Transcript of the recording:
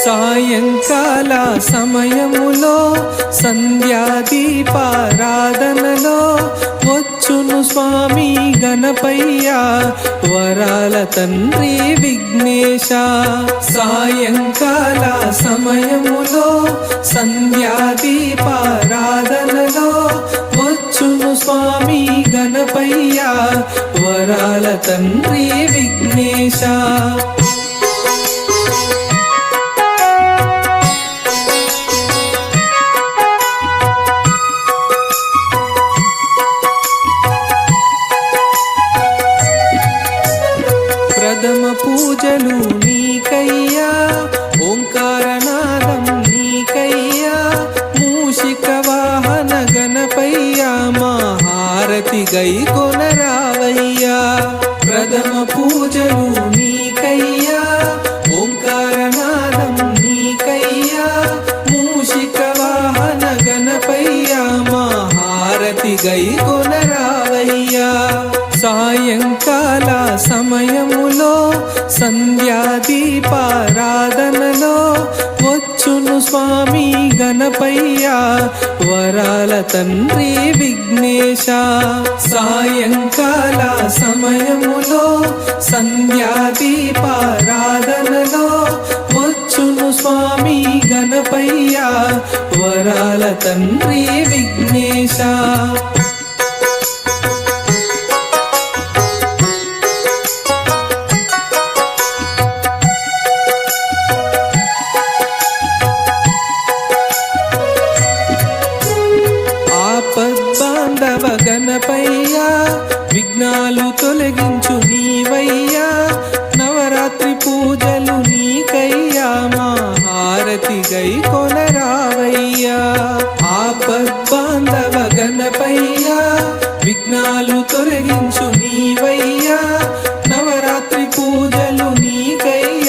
సాయంకాల సమయములో సంధ్యాదీపారాధనలో వచ్చును స్వామి గణపయ్య వరాల తండ్రి విఘ్నేశ. సాయంకాల సమయములో సంధ్యాదీపారాధనలో వచ్చును స్వామి గణపయ్య వరాల తండ్రి విఘ్నేశ. ప్రథమ పూజలు నీకయ్యా, ఓంకారనాదం నీకయ్యా, మూషిక వాహన గణపయ్యా మా హారతి గై కొనరావయ్యా. ప్రథమ పూజలు నీకయ్యా, ఓంకారనాదం నీకయ్యా, మూషిక వాహన గణపయ్యా మా హారతి గై కొనరావయ్యా. సాయంకాల సమయములో సంధ్యాదీపారాధనలో వచ్చును స్వామి గణపయ్య వరాల తండ్రి విఘ్నేశ. సాయంకాల సమయములో సంధ్యాదీపారాధనలో వచ్చును స్వామి గణపయ్య వరాల తండ్రి విఘ్నేశ. ఆపద్బాంధవ గణపయ్యా, విఘ్నాలు తొలగించు నీవయ్యా, నవరాత్రి పూజలు నీకయ్యా మా హారతి గై కొనరావయ్యా. ఆపద్బాంధవ గణపయ్యా, విఘ్నాలు తొలగించు నీవయ్యా,